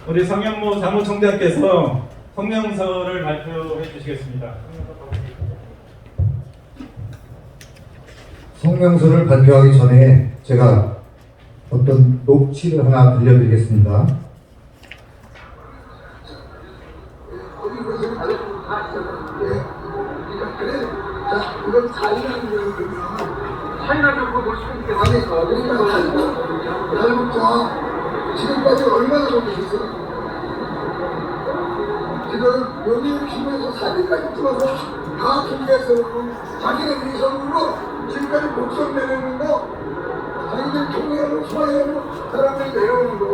우리 성현모 사무총장께서 성명서를 발표해 주시겠습니다. 성명서를 발표하기 전에 제가 어떤 녹취를 하나 들려드리겠습니다. 자, 이건 자유라는 얘기거든요. 차이나죠, 그거 볼수 있겠어요. 아니, 여러분자 지금까지 얼마나 보내셨어요? 지금 여기 김에서 사진까지 찍어서 다 공개해서 자기네 위성으로 지금까지 목숨 내려는 거 자기들 통해하는 소외하는 사람들이 내려오는 거.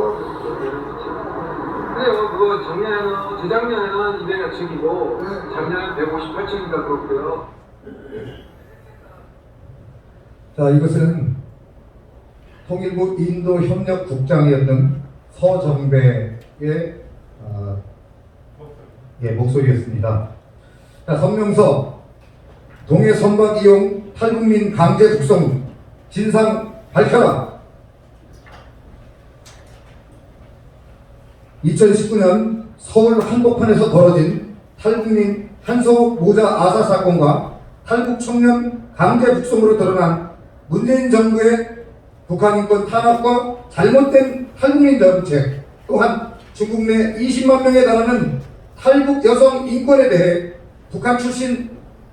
그래요. 그거 작년에는, 재작년에는 200여층이고, 네. 작년에는 158층인가 그렇고요. 자, 이것은 통일부 인도협력국장이었던 서정배의 목소리였습니다. 자, 성명서 동해 선박 이용 탈북민 강제 북송 진상 밝혀라. 2019년 서울 한복판에서 벌어진 탈북민 한성욱 모자 아사 사건과 탈북 청년 강제 북송으로 드러난 문재인 정부의 북한 인권 탄압과 잘못된 탈북민 정책, 또한 중국 내 20만 명에 달하는 탈북 여성 인권에 대해 북한 출신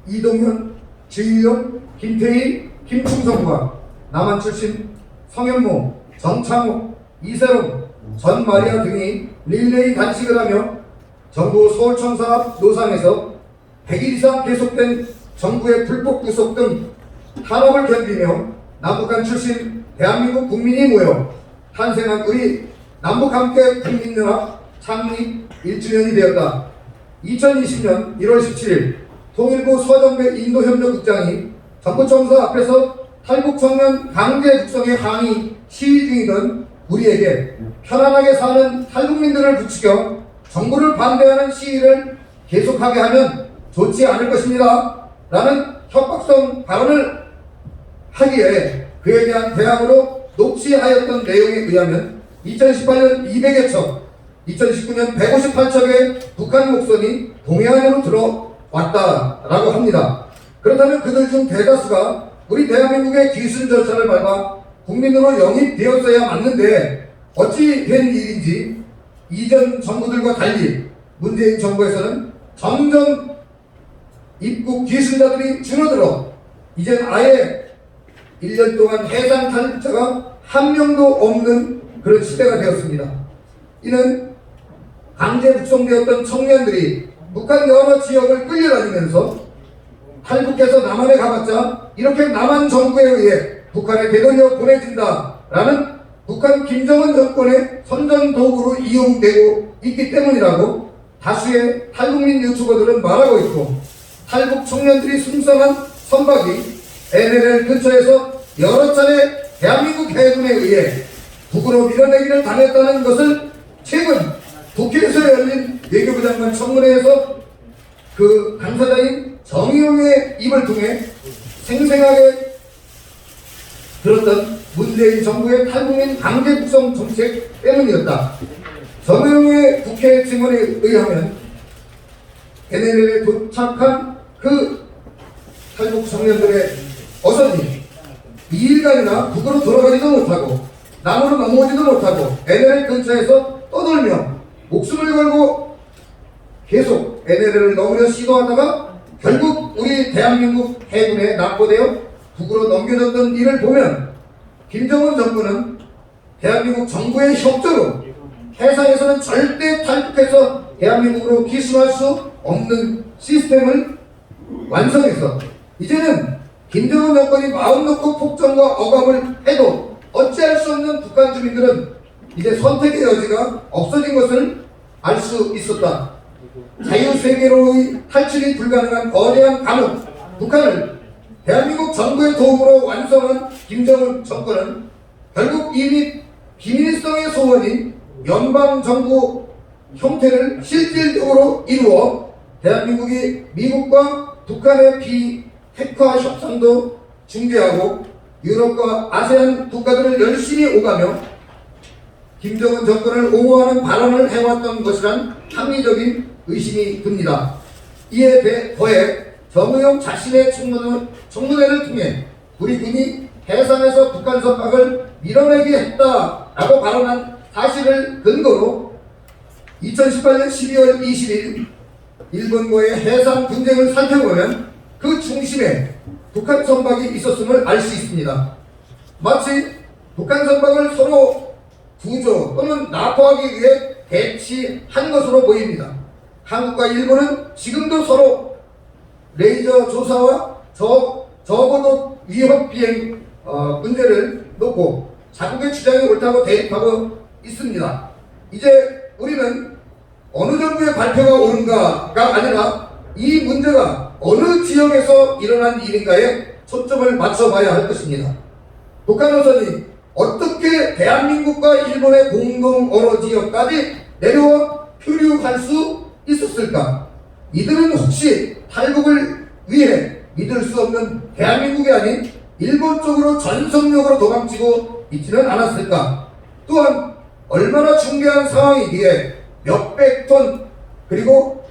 이동현, 주일용, 김태희, 김충성과 남한 출신 성현모, 정창호, 이세롬, 전마리아 등이 릴레이 단식을 하며 정부 서울청사 앞 노상에서 100일 이상 계속된 정부의 불법 구속 등 탄압을 견디며 남북한 출신 대한민국 국민이 모여 탄생한 우리 남북함께 국민연합 창립 1주년이 되었다. 2020년 1월 17일 통일부 서정배 인도협력국장이 정부청사 앞에서 탈북 청년 강제 북송에 항의 시위 중이던 우리에게 편안하게 사는 탈북민들을 부추겨 정부를 반대하는 시위를 계속하게 하면 좋지 않을 것입니다. 라는 협박성 발언을 하기에 그에 대한 대항으로 녹취하였던 내용에 의하면 2018년 200여 척, 2019년 158척의 북한 목선이 동해안으로 들어왔다라고 합니다. 그렇다면 그들 중 대다수가 우리 대한민국의 귀순 절차를 밟아 국민으로 영입되었어야 맞는데 어찌 된 일인지 이전 정부들과 달리 문재인 정부에서는 점점 입국 귀순자들이 줄어들어 이젠 아예 1년 동안 해상 탈북자가 한 명도 없는 그런 시대가 되었습니다. 이는 강제 북송되었던 청년들이 북한 여러 지역을 끌려다니면서 탈북해서 남한에 가봤자 이렇게 남한 정부에 의해 북한에 되돌려 보내진다라는 북한 김정은 정권의 선전 도구로 이용되고 있기 때문이라고 다수의 탈북민 유튜버들은 말하고 있고, 탈북 청년들이 숨성한 선박이 NLL 근처에서 여러 차례 대한민국 해군에 의해 북으로 밀어내기를 당했다는 것을 최근 국회에서 열린 외교부 장관 청문회에서 그 당사자인 정의용의 입을 통해 생생하게 들었던 문재인 정부의 탈북민 강제 북송 정책 때문이었다. 정의용의 국회 증언에 의하면 NLL에 도착한 그 탈북 청년들의 어선이 2일간이나 북으로 돌아가지도 못하고 남으로 넘어오지도 못하고 NLL 근처에서 떠돌며 목숨을 걸고 계속 NLL을 넘으려 시도하다가 결국 우리 대한민국 해군에 납포되어 북으로 넘겨졌던 일을 보면 김정은 정부는 대한민국 정부의 협조로 해상에서는 절대 탈북해서 대한민국으로 기순할 수 없는 시스템을 완성해서 이제는 김정은 정권이 마음 놓고 폭정과 억압을 해도 어찌할 수 없는 북한 주민들은 이제 선택의 여지가 없어진 것을 알 수 있었다. 자유세계로의 탈출이 불가능한 거대한 감옥 북한을 대한민국 정부의 도움으로 완성한 김정은 정권은 결국 이미 비밀성의 소원인 연방정부 형태를 실질적으로 이루어 대한민국이 미국과 북한의 비핵화 협상도 중재하고 유럽과 아세안 국가들을 열심히 오가며 김정은 정권을 옹호하는 발언을 해왔던 것이란 합리적인 의심이 듭니다. 이에 더해 정의용 자신의 청문회를 통해 우리 군이 해상에서 북한 선박을 밀어내게 했다라고 발언한 사실을 근거로 2018년 12월 20일 일본과의 해상 분쟁을 살펴보면 그 중심에 북한 선박이 있었음을 알 수 있습니다. 마치 북한 선박을 서로 구조 또는 납포하기 위해 배치한 것으로 보입니다. 한국과 일본은 지금도 서로 레이저 조사와 저고도 위협 비행 문제를 놓고 자국의 주장이 옳다고 대립하고 있습니다. 이제 우리는 어느 정부의 발표가 옳은가가 아니라 이 문제가 어느 지역에서 일어난 일인가에 초점을 맞춰봐야 할 것입니다. 북한 어선이 어떻게 대한민국과 일본의 공동 어로 지역까지 내려와 표류할 수 있었을까? 이들은 혹시 탈북을 위해 믿을 수 없는 대한민국이 아닌 일본 쪽으로 전속력으로 도망치고 있지는 않았을까? 또한 얼마나 중대한 상황이기에 몇백 톤 그리고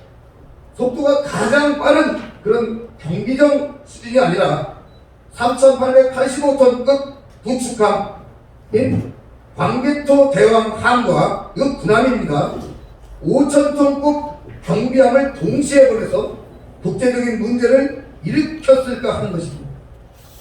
속도가 가장 빠른 그런 경비정 수준이 아니라 3,885톤급 구축함인 광개토 대왕함과 이 군함입니다. 5,000톤급 경비함을 동시에 보내서 국제적인 문제를 일으켰을까 하는 것입니다.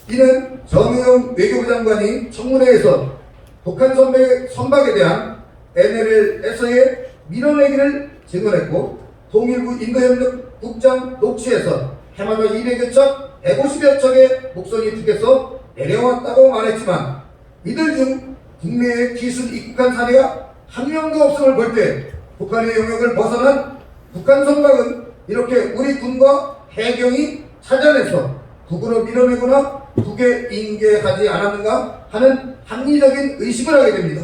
이는 정의용 외교부 장관이 청문회에서 북한 선박에 대한 NLL에서의 밀어내기를 증언했고 통일부 인도협력 국장 녹취에서 해마다 200여 척, 150여 척의 목선이 북에서 내려왔다고 말했지만 이들 중 국내에 기술 입국한 사례가 한 명도 없음을 볼 때 북한의 영역을 벗어난 북한 선박은 이렇게 우리 군과 해경이 찾아내서 북으로 밀어내거나 북에 인계하지 않았는가 하는 합리적인 의심을 하게 됩니다.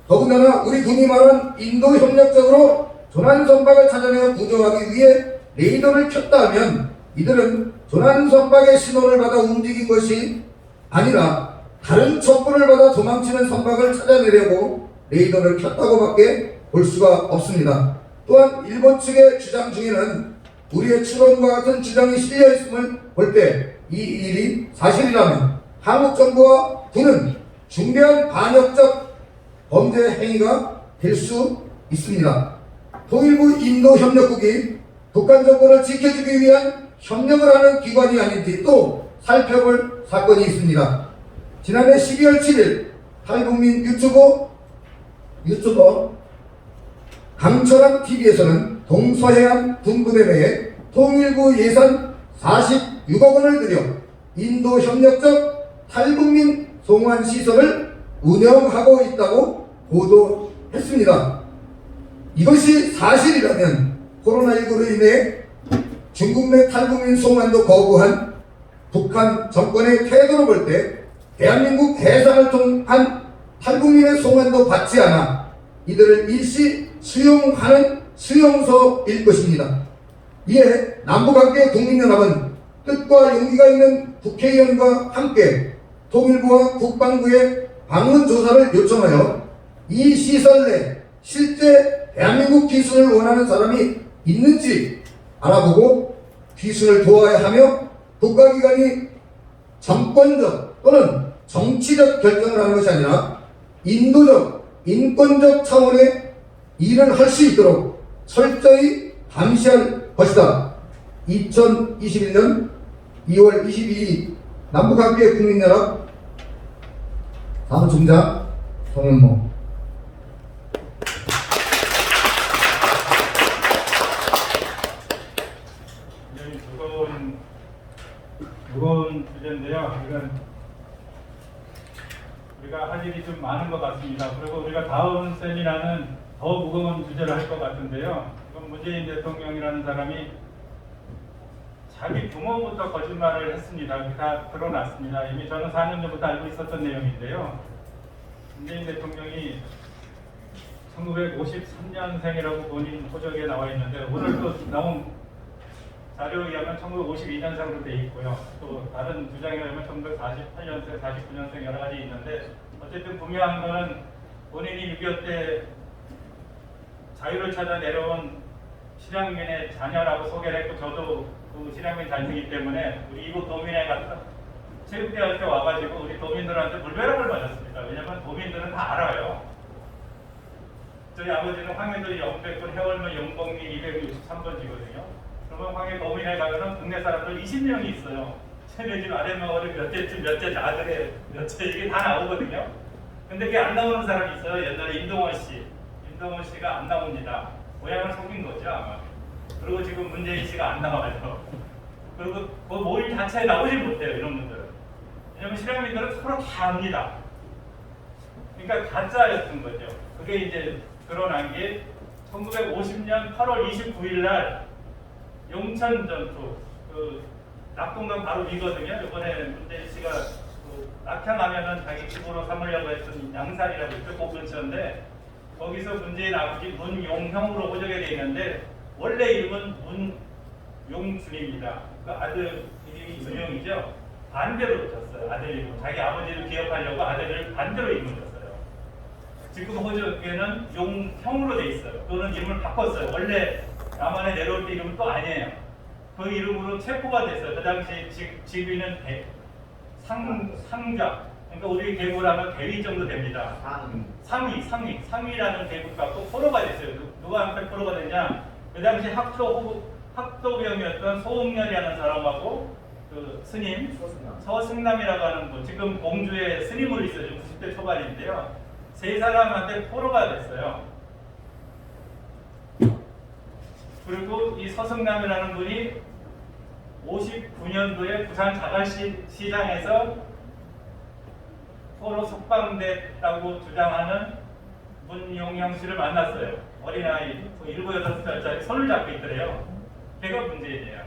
더군다나 우리 군이 말한 인도 협력적으로 조난 선박을 찾아내어 구조하기 위해 레이더를 켰다 하면 이들은 조난 선박의 신호를 받아 움직인 것이 아니라 다른 첩보를 받아 도망치는 선박을 찾아내려고 레이더를 켰다고밖에 볼 수가 없습니다. 또한 일본 측의 주장 중에는 우리의 추론과 같은 주장이 실려 있음을 볼 때 이 일이 사실이라면 한국 정부와 군은 중대한 반역적 범죄 행위가 될 수 있습니다. 통일부 인도협력국이 북한 정권을 지켜주기 위한 협력을 하는 기관이 아닌지 또 살펴볼 사건이 있습니다. 지난해 12월 7일 탈북민 유튜버 강철한 TV에서는 동서해안 군부대 내에 통일부 예산 46억 원을 들여 인도 협력적 탈북민 송환 시설을 운영하고 있다고 보도했습니다. 이것이 사실이라면 코로나19로 인해 중국 내 탈북민 송환도 거부한 북한 정권의 태도로 볼 때 대한민국 해상을 통한 탈북민의 송환도 받지 않아 이들을 일시 수용하는 수용소일 것입니다. 이에 남북관계 국민연합은 뜻과 용기가 있는 국회의원과 함께 통일부와 국방부에 방문 조사를 요청하여 이 시설 내 실제 대한민국 기술을 원하는 사람이 있는지 알아보고 기술을 도와야 하며 국가기관이 정권적 또는 정치적 결정을 하는 것이 아니라 인도적, 인권적 차원의 일을 할 수 있도록 철저히 감시할 것이다. 2021년 2월 22일 남북관계 국민연합 사무총장 송현모. 굉장히 무거운 주제인데요. 우리가 할 일이 좀 많은 것 같습니다. 그리고 우리가 다음 세미나는 더 무거운 주제를 할 것 같은데요. 이건 문재인 대통령이라는 사람이 자기 부모부터 거짓말을 했습니다. 다 드러났습니다. 이미 저는 4년 전부터 알고 있었던 내용인데요. 문재인 대통령이 1953년생이라고 본인 호적에 나와 있는데 오늘 또 나온 자료에 의하면 1952년생으로 되어 있고요. 또 다른 주장에 의하면 1948년생, 49년생 여러 가지 있는데 어쨌든 분명한 거는 본인이 6.25 때 자유를 찾아 내려온 실향민의 자녀라고 소개를 했고, 저도 그 실향민 자녀이기 때문에 우리 이북 도민회 갔다 체육대회 때 와가지고 우리 도민들한테 물벼락을 맞았습니다. 왜냐면 도민들은 다 알아요. 저희 아버지는 황해도 영백군 해월면 영봉리 263번지거든요. 그러면 황해 도민회 가면은 동네 사람들 20명이 있어요. 쟤네 집 아랫마을에 몇 대쯤 몇 째 아들에 몇째 이게 다 나오거든요. 근데 그게 안 나오는 사람이 있어요. 옛날에 임동원 씨가 안 나옵니다. 모양을 속인 거죠 아마. 그리고 지금 문재인 씨가 안 나와요. 그리고 그 모임 자체에 나오지 못해요 이런 분들은. 왜냐면 실향민들은 서로 다 압니다. 그러니까 가짜였던 거죠. 그게 이제 드러난 게 1950년 8월 29일 날 용천 전투, 그 낙동강 바로 위거든요. 이번에 문재인 씨가 그 낙향하면은 자기 집으로 삼으려고 했던 양산이라고 있죠. 그 근처인데 거기서 문재인 아버지 문용형으로 호적에 되어 있는데 원래 이름은 문용준입니다. 그 아들 이름이 준용이죠. 반대로 졌어요. 아들 이름. 자기 아버지를 기억하려고 아들을 반대로 이름을 줬어요. 지금 호적에는 용형으로 돼 있어요. 또는 이름을 바꿨어요. 원래 남한에 내려올 때 이름은 또 아니에요. 그 이름으로 체포가 됐어요. 그 당시 직위는 상자. 그러니까 우리 계급을 하면 대위 정도 됩니다. 상위라는 계급 갖고 포로가 됐어요. 누구한테 포로가 됐냐? 그 당시 학도병이었던 소홍렬이라는 사람하고 그 스님 서승남이라고 하는 분, 지금 공주의 스님으로 있어요. 90대 초반인데요. 세 사람한테 포로가 됐어요. 그리고 이 서승남이라는 분이 59년도에 부산 자갈시장에서 포로 석방됐다고 주장하는 문용형 씨를 만났어요. 어린아이 7, 8살짜리 손을 잡고 있더래요. 걔가 문제예요.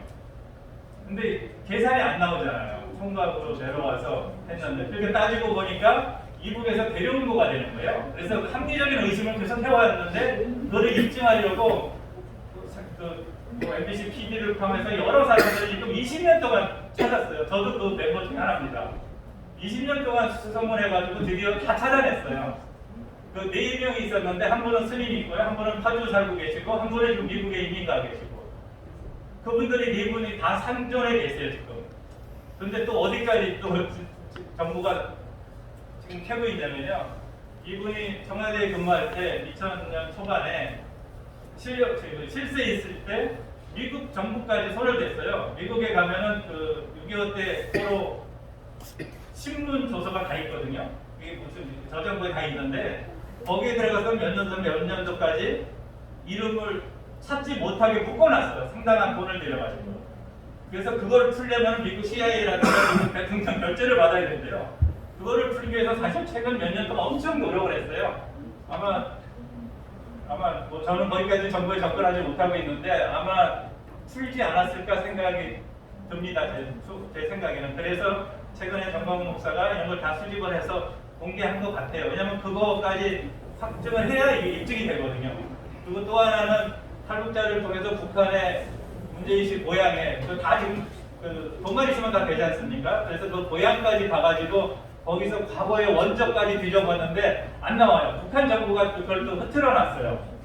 근데 계산이 안 나오잖아요. 총각으로 내려와서 했는데 그렇게 따지고 보니까 이북에서 데려온 거가 되는 거예요. 그래서 합리적인 의심을 계속 해왔는데 그거를 입증하려고 MBC PD를 포함해서 여러 사람들이 지금 20년 동안 찾았어요. 저도 그 멤버 중에 하나입니다. 20년 동안 수소문해가지고 드디어 다 찾아냈어요. 그 4명이 있었는데 한 분은 스님이 있고요, 한 분은 파주 살고 계시고, 한 분은 지금 미국에 이민 가 계시고, 그분들이 4분이 다 상존해 계세요 지금. 근데 또 어디까지 또 정부가 지금 캐고 있냐면요, 이분이 청와대에 근무할 때 2000년 초반에 실세 있을 때 미국 정부까지 손을 댔어요. 미국에 가면은 그 6.25 때 서로 신문 조서가 다 있거든요. 이게 무슨 저장고에 다 있는데 거기에 들어가서 몇 년도까지 이름을 찾지 못하게 묶어놨어요. 상당한 돈을 들여가지고. 그래서 그걸 풀려면 미국 CIA라든가 미국 대통령 결재를 받아야 된대요. 그거를 풀기 위해서 사실 최근 몇 년 동안 엄청 노력을 했어요. 아마 뭐 저는 거기까지 정부에 접근하지 못하고 있는데 아마 풀지 않았을까 생각이 듭니다. 제 생각에는. 그래서 최근에 정광훈 목사가 이런 걸 다 수집을 해서 공개한 것 같아요. 왜냐하면 그거까지 확증을 해야 이게 입증이 되거든요. 그리고 또 하나는 탈북자를 통해서 북한의 문재인 씨 고향에 다 지금 돈만 있으면 다 되지 않습니까? 그래서 그 고향까지 가가지고 거기서 과거의 원적까지 뒤져봤는데 안 나와요. 북한 정부가 그걸 또 흐트러놨어요.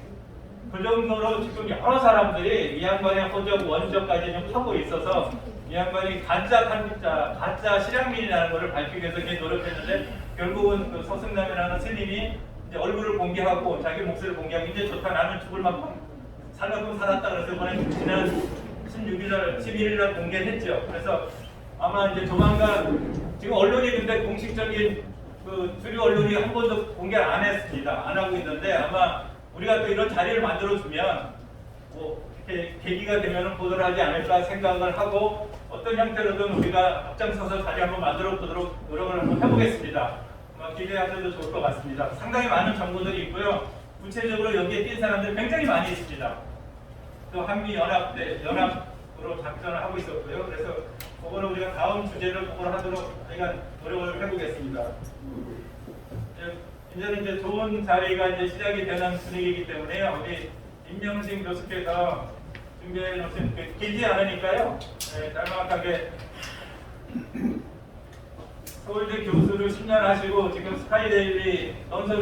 그 정도로 지금 여러 사람들이 이 양반의 호적, 원적까지 좀 하고 있어서 이 양반이 가짜 탈북자, 가짜 실향민이라는 것을 밝히기 위해서 굉장히 노력했는데 결국은 그 서승남이라는 스님이 이제 얼굴을 공개하고 자기 목소리를 공개하고 이제 좋다, 나는 죽을 만큼 살만큼 살았다. 그래서 이번에 지난 11일날 공개했죠. 그래서 아마 이제 조만간 지금 언론이 근데 공식적인 그 주류 언론이 한 번도 공개 안 했습니다. 안 하고 있는데 아마 우리가 또 이런 자리를 만들어 주면 뭐 이렇게 계기가 되면 보도를 하지 않을까 생각을 하고 어떤 형태로든 우리가 앞장서서 자리 한번 만들어 보도록 노력을 한번 해보겠습니다. 기대하셔도 좋을 것 같습니다. 상당히 많은 정보들이 있고요. 구체적으로 여기에 뛴 사람들이 굉장히 많이 있습니다. 또 한미 연합으로 작전을 하고 있었고요. 그래서 그거는 우리가 다음 주제를 그걸 하도록 저희가 노력을 해보겠습니다. 이제는 이제 좋은 자리가 이제 시작이 되는 분위기이기 때문에 우리 임명진 교수께서 준비해 놓으신 길지 않으니까요. 네, 짤막하게 서울대 교수를 10년 하시고 지금 스카이데일리 논설